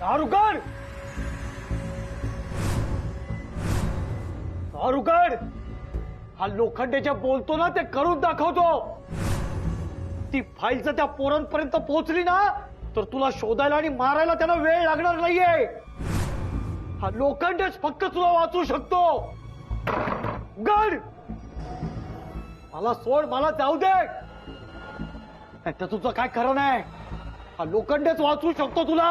दारुगड दारुगड हा लोखंडेच्या बोलतो ना ते करून दाखवतो. ती फाईल जर त्या पोरांपर्यंत पोहोचली ना तर तुला शोधायला आणि मारायला त्यांना वेळ लागणार नाहीये. हा लोखंडेच फक्त तुला वाचू शकतो. गड मला सोड, मला जाऊ दे. त्याचं तुझं काय खरं नाही. हा लोखंडेच वाचू शकतो तुला.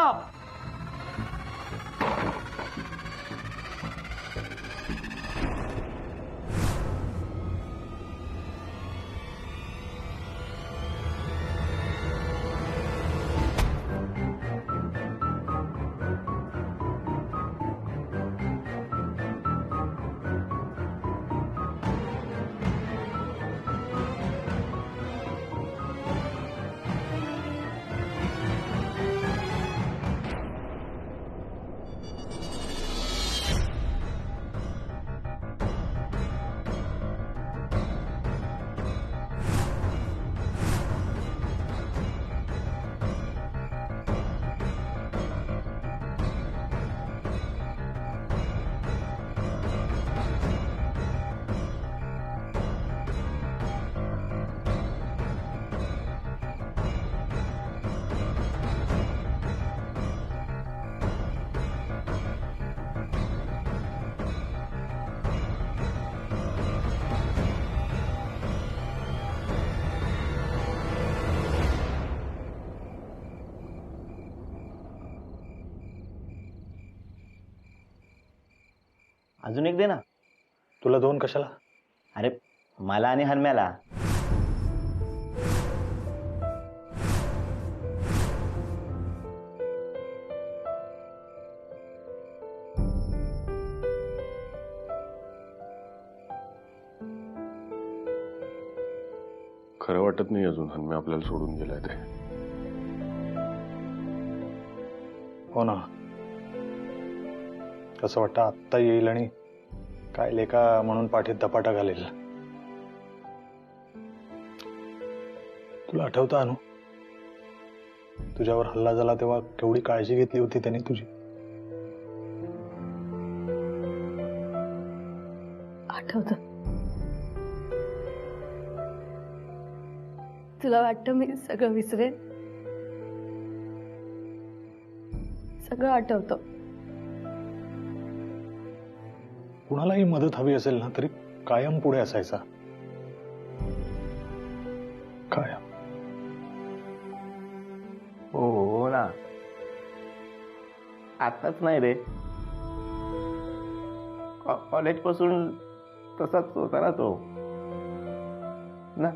अजून एक दे ना. तुला दोन कशाला? अरे मला आणि हरम्याला. खरं वाटत नाही अजून हन्म्या आपल्याला सोडून गेलाय ते. हो ना, कसं वाटतं आत्ता येईल आणि काय लेका म्हणून पाठीत धपाटा घालेल. तुला आठवतं अनु, तुझ्यावर हल्ला झाला तेव्हा केवढी काळजी घेतली होती त्याने तुझी. आठवतं. तुला वाटतं मी सगळं विसरेन? सगळं आठवतं. कुणालाही मदत हवी असेल ना तरी कायम पुढे असायचा. कायम. हो ना, आताच नाही रे, कॉलेज पासून तसाच होता ना तो ना.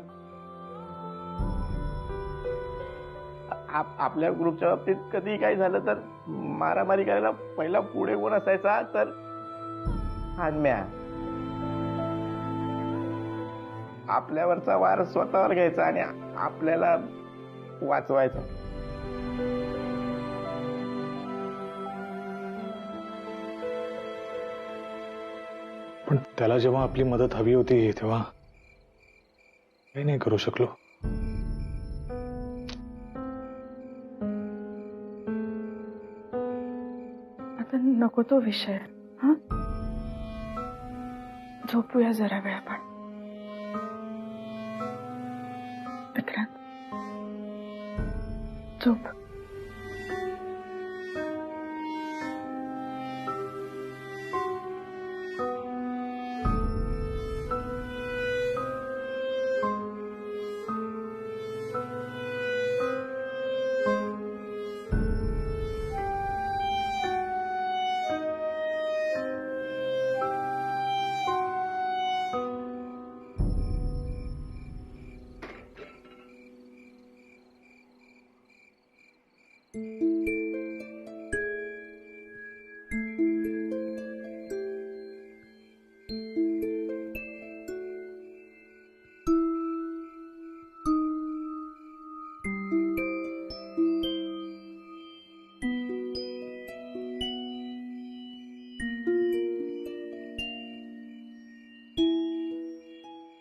आपल्या ग्रुपच्या बाबतीत कधी काही झालं तर मारामारी करायला पहिला पुढे कोण असायचा तर हन्म्या. आपल्यावरचा वार स्वतःवर घ्यायचा आणि आपल्याला वाचवायचा. पण त्याला जेव्हा आपली मदत हवी होती तेव्हा काही नाही करू शकलो. आता नको तो विषय. हा, झोपूया जरा वेळ आपण. विक्रांत, झोप.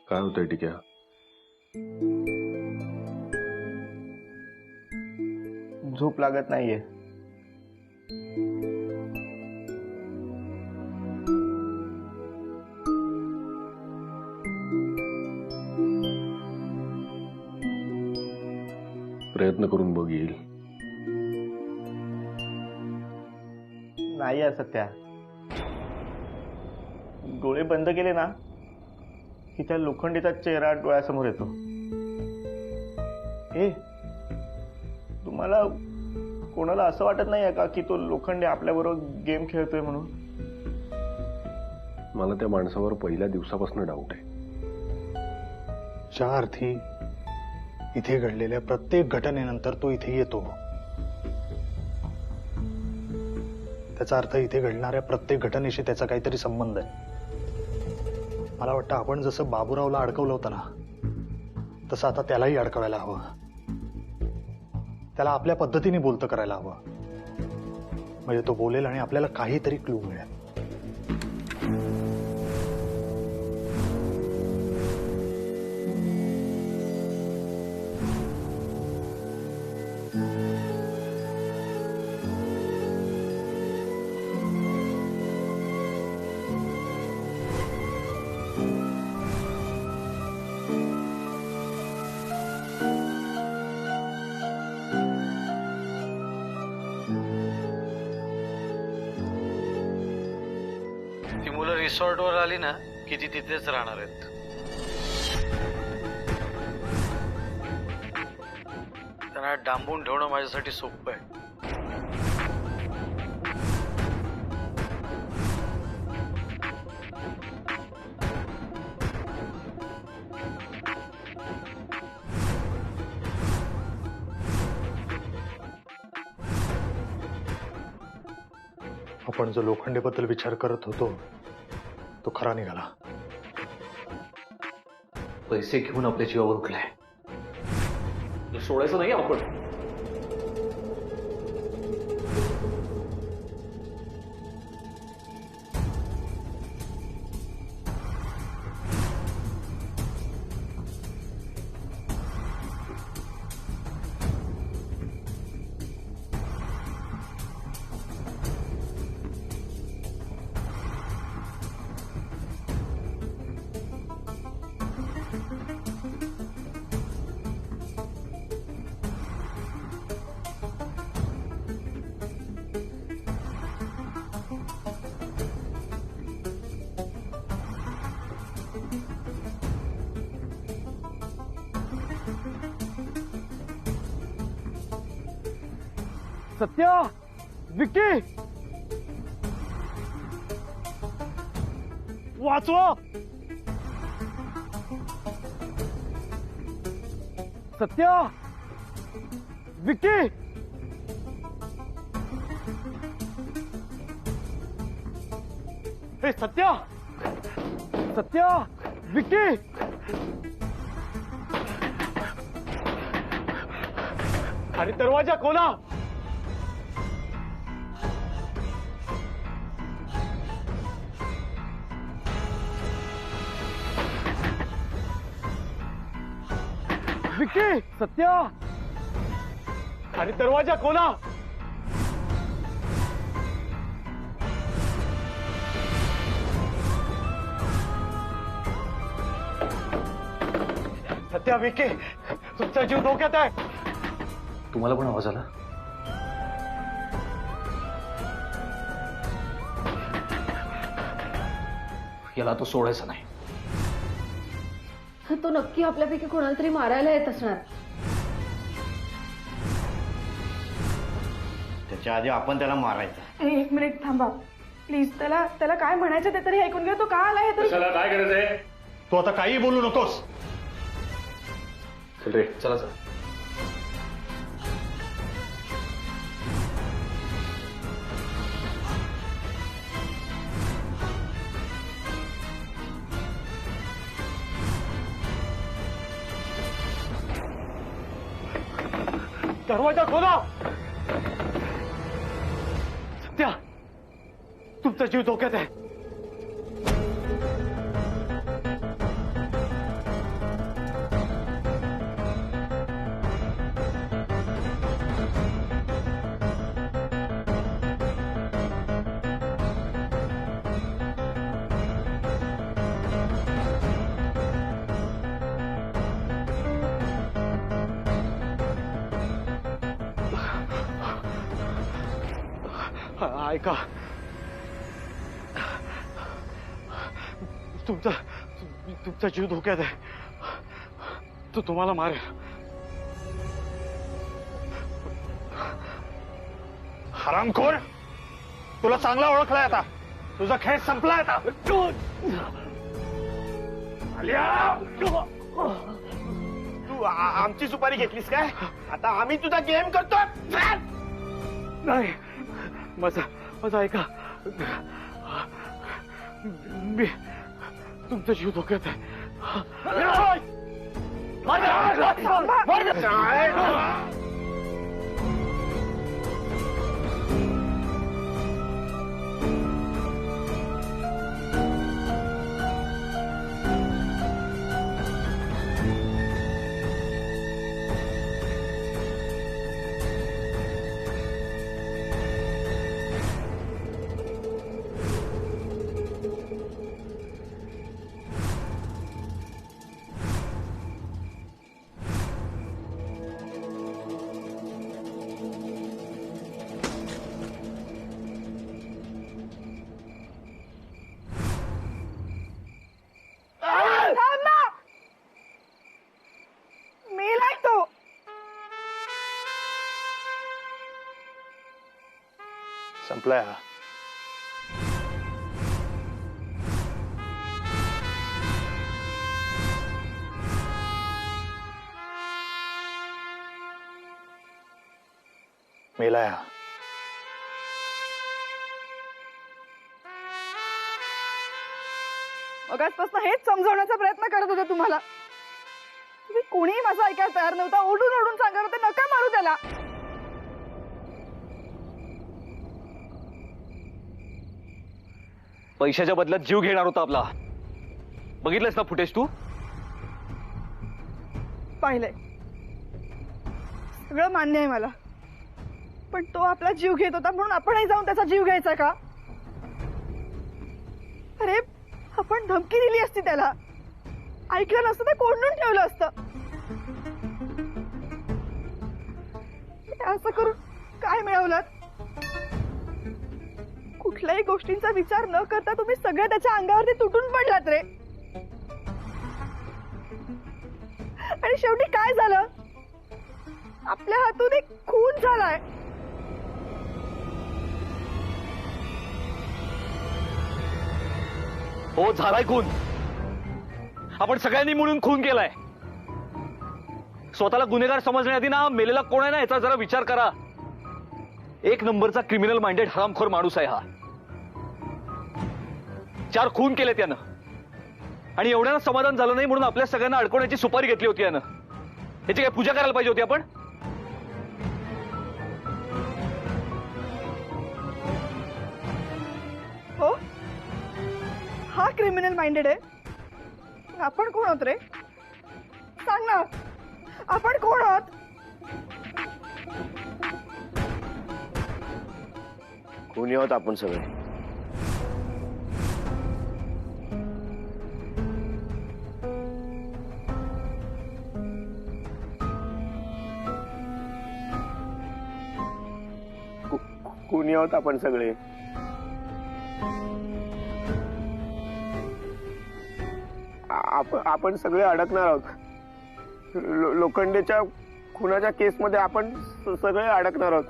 काय होतंय टिक्या? झोप लागत नाहीये. प्रयत्न करून बघ येईल. नाही आहे सत्या. डोळे बंद केले ना की त्या लोखंडीचा चेहरा डोळ्यासमोर येतो. ए, तुम्हाला कोणाला असं वाटत नाही का की तो लोखंडे आपल्याबरोबर गेम खेळतोय म्हणून? मला त्या माणसावर पहिल्या दिवसापासून डाऊट आहे. ज्या अर्थी इथे घडलेल्या प्रत्येक घटनेनंतर तो इथे येतो, त्याचा अर्थ इथे घडणाऱ्या प्रत्येक घटनेशी त्याचा काहीतरी संबंध आहे. मला वाटतं आपण जसं बाबूरावला अडकवलं होतं ना, तसं आता त्यालाही अडकवायला हवं. त्याला आपल्या पद्धतीने बोलतं करायला हवं, म्हणजे तो बोलेल आणि आपल्याला काहीतरी क्लू मिळेल. ती मुलं रिसॉर्टवर आली ना की ती तिथेच राहणार आहेत. त्यांना डांबून ठेवणं माझ्यासाठी सोपं आहे. आपण जो लोखंडेबद्दल विचार करत होतो तो खरा निघाला. पैसे घेऊन आपल्या जीवावर उठलाय. सोडायचं नाही आपण. सत्या, विक्की, वाचवा. सत्या, विक्की, हे सत्या, सत्या, विक्की. अरे दरवाजा खोला. विक्की, सत्या, अरे दरवाजा खोला. सत्या, विक्की, तुमचा जीव धोक्यात आहे. तुम्हाला पण आवाज आला? याला तो सोडायचा नाही. तो नक्की आपल्यापैकी कोणाला तरी मारायला येत असणार. त्याच्या आधी आपण त्याला मारायचं. एक मिनिट थांबा प्लीज. त्याला काय म्हणायचं ते तरी ऐकून घ्या. तो का आला हे तरी. काय गरज आहे? तू आता काही बोलू नकोस. चल रे. चला चला. दरवाजा खोला. सत्या, तुमचा जीव धोक्यात आहे. ऐका, तुमचा तुमचा जीव धोक्यात आहे. तो तुम्हाला मारेल. हरामखोर, तुला चांगला ओळखलाय आता. तुझा खेळ संपलाय आता. तू आमची सुपारी घेतलीस काय? आता आम्ही तुझा गेम करतो. नाही, माझा माझा ऐका, मी तुमचा जीव धोक्यात आहे. मेलाय तो. संपलाय हा. मेलाय हा. मगाचपासून हेच समजवण्याचा प्रयत्न करत होते तुम्हाला. तुम्ही कोणीही माझं ऐकायला तयार नव्हता. ओढून ओढून सांगत होते नका मारू त्याला. पैशाच्या बदल्यात जीव घेणार होता आपला. बघितलंस ना फुटेज तू? पाहिलंय, सगळं मान्य आहे मला. पण तो आपला जीव घेत होता म्हणून आपणही जाऊन त्याचा जीव घ्यायचा का? अरे, आपण धमकी दिली असती त्याला. ऐकलं नसतं तर कोंडून ठेवलं असतं. असं करून काय मिळवलं? कुठल्याही गोष्टींचा विचार न करता तुम्ही सगळे त्याच्या अंगावरती तुटून पडलात रे. आणि शेवटी काय झालं? आपल्या हातून एक खून झालाय. हो, झालाय खून. आपण सगळ्यांनी मिळून खून केलाय. स्वतःला गुन्हेगार समजण्याआधी ना मेलेला कोण आहे ना याचा जरा विचार करा. एक नंबरचा क्रिमिनल माइंडेड हरामखोर माणूस आहे हा. 4 खून केले त्यानं. आणि एवढ्यानं समाधान झालं नाही म्हणून आपल्या सगळ्यांना अडकवण्याची सुपारी घेतली होती यानं. याची काय पूजा करायला पाहिजे होती आपण? हो, हा क्रिमिनल माइंडेड आहे. आपण कोण आहोत रे? सांग ना, आपण कोण आहोत? कोणी आहोत आपण सगळे? कोणी आहोत आपण सगळे? आपण सगळे अडकणार आहोत. लोखंडेच्या खुनाच्या केसमध्ये आपण सगळे अडकणार आहोत.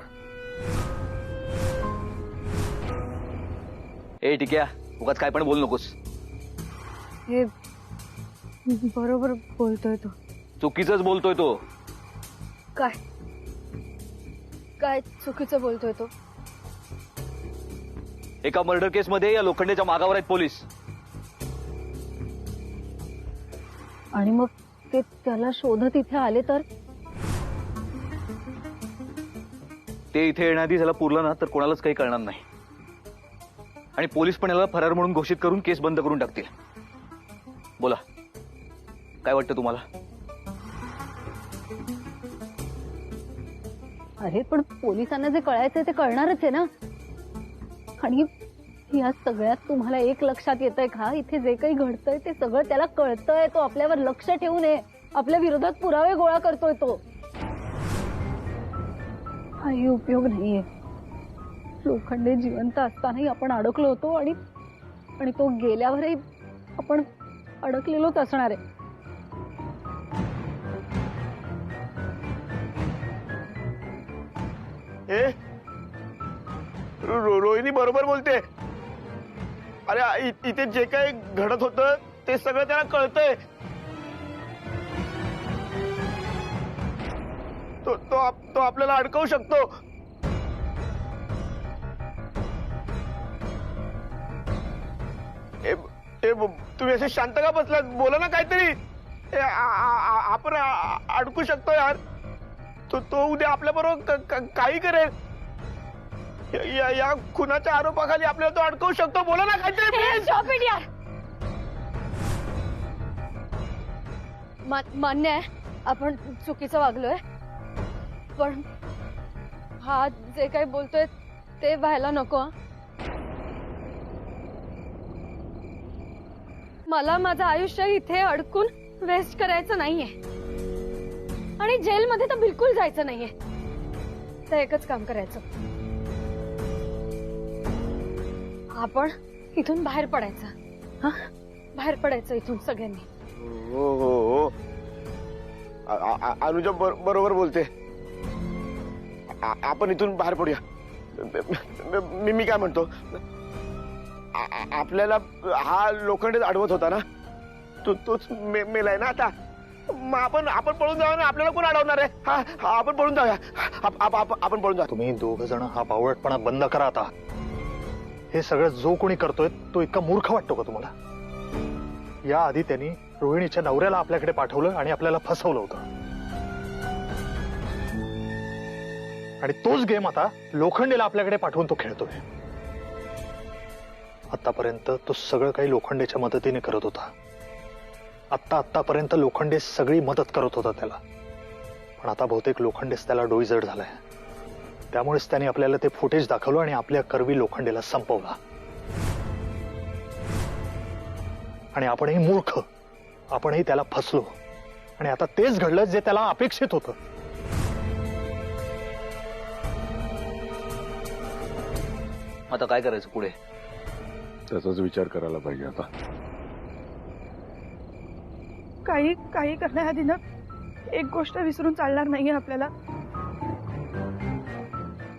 ए ठीक आहे, उगाच काय पण बोलू नकोस. हे बरोबर बोलतोय तो. चुकीचंच बोलतोय तो. काय काय चुकीचं बोलतोय तो? एका मर्डर केसमध्ये या लोखंडेच्या मागावर आहेत पोलीस. आणि मग ते त्याला शोधत इथे आले तर? ते इथे येण्याआधी त्याला पुरलं ना तर कोणालाच काही कळणार नाही. आणि पोलीस पण याला फरार म्हणून घोषित करून केस बंद करून टाकतील. बोला, काय वाटतं तुम्हाला? अरे पण पोलिसांना जे कळायचंय ते कळणारच आहे ना. आणि या सगळ्यात तुम्हाला एक लक्षात येतंय का? इथे जे काही घडतंय ते सगळं त्याला कळतंय. तो आपल्यावर लक्ष ठेवून आपल्या विरोधात पुरावे गोळा करतोय. तो काही उपयोग नाहीये. लोखंडे जिवंत असतानाही आपण अडकलो होतो आणि आणि तो गेल्यावरही आपण अडकलेलोच असणार आहे. हे रोहिणी बरोबर बोलते. अरे इथे जे काही घडत होतं ते सगळं त्याला कळतंय. तो आपल्याला अडकवू शकतो. तुम्ही असे शांत का बसलात? बोला ना काहीतरी. आपण अडकू शकतो यार. तो उद्या आपल्या बरोबर काही करेल. या खुनाच्या आरोपाखाली आपल्याला तो अडकवू शकतो. बोला ना काहीतरी प्लीज. मान्य आहे आपण चुकीचं वागलोय, पण हा जे काही बोलतोय ते व्हायला नको. मला माझं आयुष्य इथे अडकून वेस्ट करायचं नाहीये आणि जेलमध्ये तर बिलकुल जायचं नाहीये. तर एकच काम करायचं, आपण इथून बाहेर पडायचं. हा, बाहेर पडायचं इथून सगळ्यांनी. हो हो हो, अनुजा बरोबर बोलते. आपण इथून बाहेर पडूया. मी काय म्हणतो, आपल्याला हा लोखंडे अडवत होता ना, तोच मेलाय ना आता. मग आपण पळून जाऊया ना. आपल्याला कोण अडवणार आहे? हा आपण पळून जाऊया. आपण पळून जाऊ. तुम्ही दोघ जण हा बावळटपणा बंद करा आता. हे सगळं जो कोणी करतोय तो इतका मूर्ख वाटतो का तुम्हाला? याआधी त्यांनी रोहिणीच्या नवऱ्याला आपल्याकडे पाठवलं आणि आपल्याला फसवलं होतं, आणि तोच गेम आता लोखंडेला आपल्याकडे पाठवून तो खेळतोय. आतापर्यंत तो सगळं काही लोखंडेच्या मदतीने करत होता. आतापर्यंत लोखंडे सगळी मदत करत होता त्याला, पण आता बहुतेक लोखंडेच त्याला डोईजड झालाय. त्यामुळेच त्याने आपल्याला ते फुटेज दाखवलं आणि आपल्या करवी लोखंडेला संपवला. आणि आपणही मूर्ख, आपणही त्याला फसलो, आणि आता तेच घडलं जे त्याला अपेक्षित होतं. आता काय करायचं पुढे? त्याचाच विचार करायला पाहिजे आता. काही करण्याआधी ना एक गोष्ट विसरून चालणार नाहीये आपल्याला.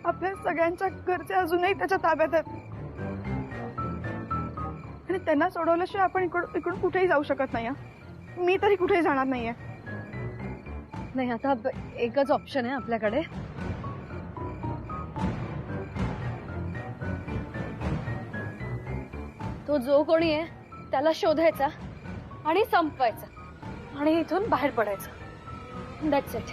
आपल्या सगळ्यांच्या घरचे अजूनही त्याच्या ताब्यात आहेत आणि त्यांना सोडवल्याशिवाय आपण इकडून कुठेही जाऊ शकत नाही. मी तरी कुठेही जाणार नाहीये. नाही, आता एकच ऑप्शन आहे आपल्याकडे. तो जो कोणी आहे त्याला शोधायचा आणि संपवायचा आणि इथून बाहेर पडायचं. That's it.